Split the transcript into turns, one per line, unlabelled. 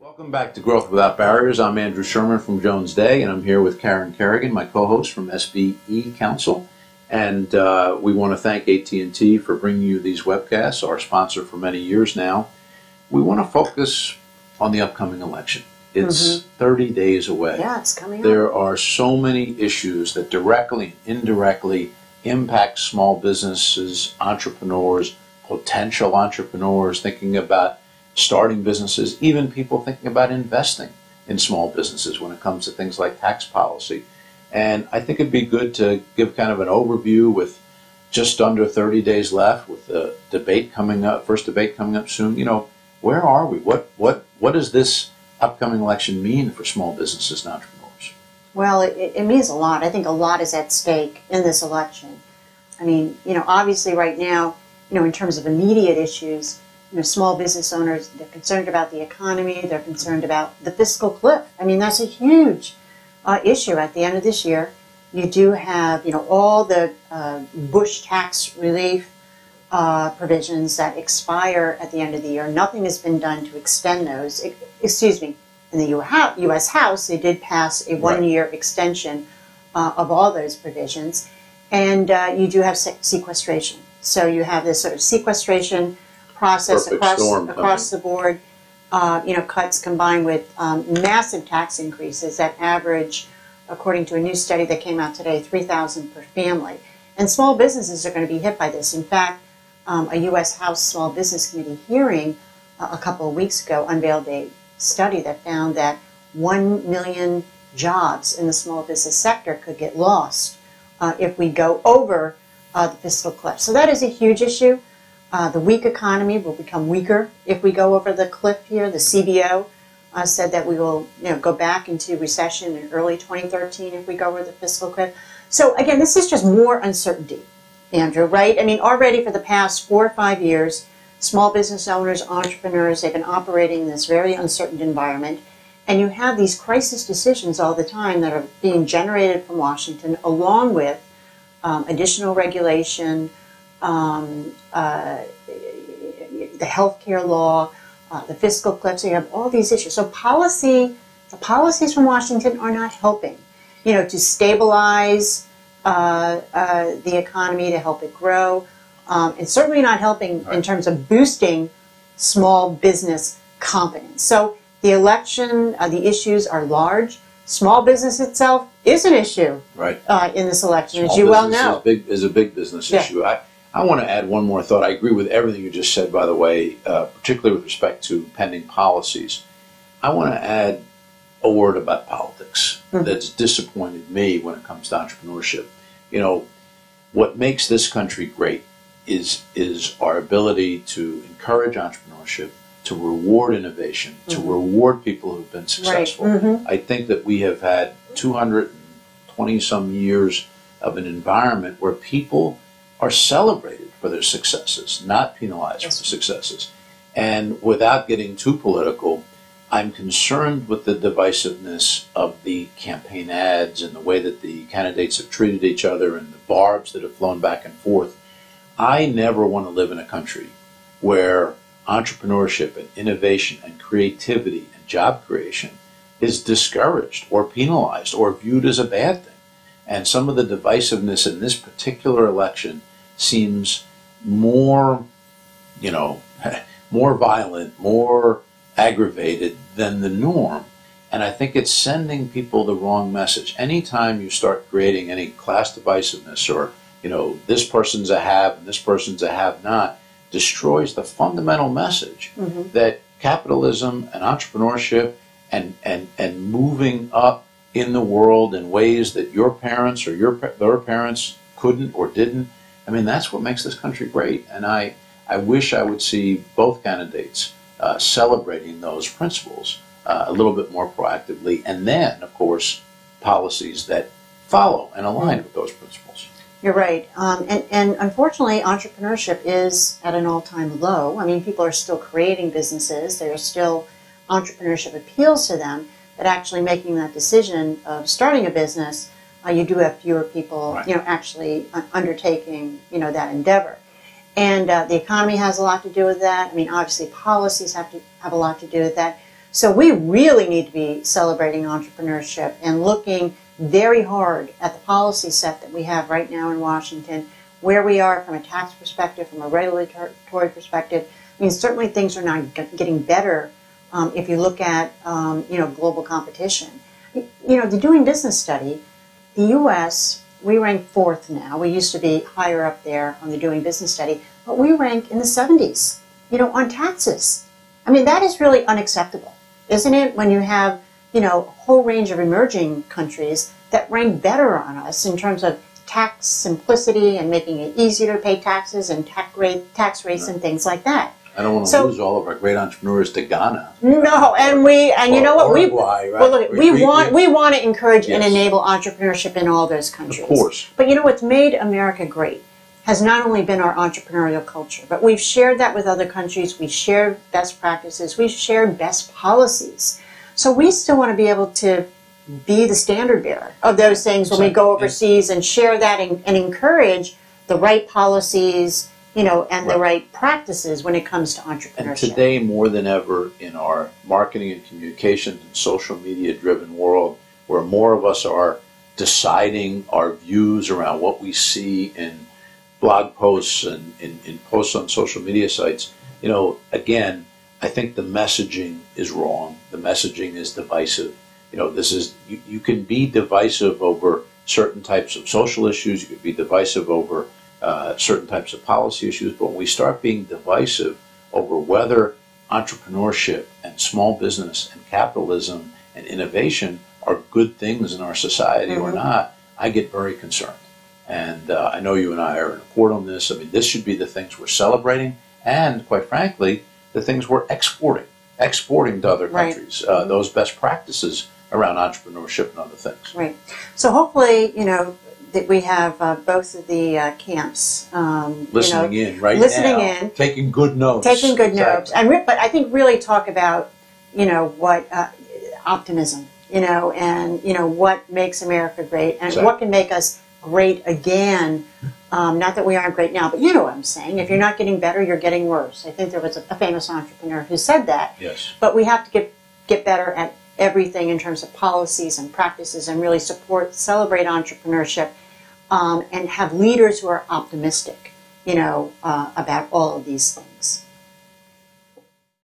Welcome back to Growth Without Barriers. I'm Andrew Sherman from Jones Day, and I'm here with Karen Kerrigan, my co-host from SBE Council. And we want to thank AT&T for bringing you these webcasts, our sponsor for many years now. We want to focus on the upcoming election. It's 30 days away.
Yeah, it's coming up.
There are so many issues that directly and indirectly impact small businesses, entrepreneurs, potential entrepreneurs thinking about starting businesses, even people thinking about investing in small businesses when it comes to things like tax policy. And I think it'd be good to give kind of an overview with just under 30 days left, with the debate coming up, first debate coming up soon. You know, where are we? What does this upcoming election mean for small businesses and entrepreneurs?
Well, it means a lot. I think a lot is at stake in this election. I mean, obviously right now, in terms of immediate issues, small business owners, they're concerned about the economy, they're concerned about the fiscal cliff. I mean, that's a huge issue at the end of this year. You do have, all the Bush tax relief provisions that expire at the end of the year. Nothing has been done to extend those. Excuse me, in the U.S. House, they did pass a one-year extension of all those provisions. And you do have sequestration. So you have this sort of sequestration process across the board, cuts combined with massive tax increases that average, according to a new study that came out today, $3,000 per family. And small businesses are going to be hit by this. In fact, a U.S. House Small Business Committee hearing a couple of weeks ago unveiled a study that found that 1 million jobs in the small business sector could get lost if we go over the fiscal cliff. So that is a huge issue. The weak economy will become weaker if we go over the cliff here. The CBO said that we will go back into recession in early 2013 if we go over the fiscal cliff. So again, this is just more uncertainty, Andrew, right? I mean, already for the past 4 or 5 years, small business owners, entrepreneurs, they've been operating in this very uncertain environment. And you have these crisis decisions all the time that are being generated from Washington, along with additional regulation, the healthcare law, the fiscal cliff. So you have all these issues. So the policies from Washington are not helping, to stabilize the economy, to help it grow. And certainly not helping in terms of boosting small business confidence. So the election, the issues are large. Small business itself is an issue in this election, as you well know.
Is a big business issue. I want to add one more thought. I agree with everything you just said, by the way, particularly with respect to pending policies. I want to add a word about politics that's disappointed me when it comes to entrepreneurship. What makes this country great is our ability to encourage entrepreneurship, to reward innovation, to reward people who've been successful. I think that we have had 220-some years of an environment where people are celebrated for their successes, not penalized for their successes. And without getting too political, I'm concerned with the divisiveness of the campaign ads and the way that the candidates have treated each other and the barbs that have flown back and forth. I never want to live in a country where entrepreneurship and innovation and creativity and job creation is discouraged or penalized or viewed as a bad thing. And some of the divisiveness in this particular election seems more, more violent, more aggravated than the norm. And I think it's sending people the wrong message. Anytime you start creating any class divisiveness or, this person's a have and this person's a have not, destroys the fundamental message that capitalism and entrepreneurship and moving up in the world in ways that your parents or their parents couldn't or didn't. I mean, that's what makes this country great. And I wish I would see both candidates celebrating those principles a little bit more proactively. And then, of course, policies that follow and align with those principles.
You're right. And unfortunately, entrepreneurship is at an all-time low. I mean, people are still creating businesses. There are still entrepreneurship appeals to them, but actually making that decision of starting a business, you do have fewer people, actually undertaking, that endeavor. And the economy has a lot to do with that. I mean, obviously, policies have a lot to do with that. So we really need to be celebrating entrepreneurship and looking very hard at the policy set that we have right now in Washington, where we are from a tax perspective, from a regulatory perspective. I mean, certainly things are not getting better if you look at, global competition. The Doing Business study, the U.S., we rank fourth now. We used to be higher up there on the Doing Business study, but we rank in the 70s, on taxes. I mean, that is really unacceptable, isn't it? When you have, a whole range of emerging countries that rank better on us in terms of tax simplicity and making it easier to pay taxes and tax rates and things like that.
I don't want to lose all of our great entrepreneurs to Ghana.
No, and you know what?
Uruguay, right?
Well, look, we want to encourage and enable entrepreneurship in all those countries.
Of course.
But what's made America great has not only been our entrepreneurial culture, but we've shared that with other countries. We've shared best practices. We've shared best policies. So we still want to be able to be the standard bearer of those things when we go overseas and share that and encourage the right policies, and the right practices when it comes to entrepreneurship.
And today, more than ever, in our marketing and communications and social media-driven world, where more of us are deciding our views around what we see in blog posts and in posts on social media sites, again, I think the messaging is wrong. The messaging is divisive. You can be divisive over certain types of social issues. You can be divisive over certain types of policy issues, but when we start being divisive over whether entrepreneurship and small business and capitalism and innovation are good things in our society or not, I get very concerned. And I know you and I are in accord on this. I mean, this should be the things we're celebrating and, quite frankly, the things we're exporting to other countries, those best practices around entrepreneurship and other things.
Right. So hopefully, that we have both of the camps
listening in right
listening
now,
in,
taking good notes,
notes, but I think really talk about what optimism, and what makes America great, and what can make us great again. Not that we aren't great now, but you know what I'm saying. If you're not getting better, you're getting worse. I think there was a famous entrepreneur who said that.
Yes.
But we have to get better at everything in terms of policies and practices, and really celebrate entrepreneurship. And have leaders who are optimistic, about all of these things.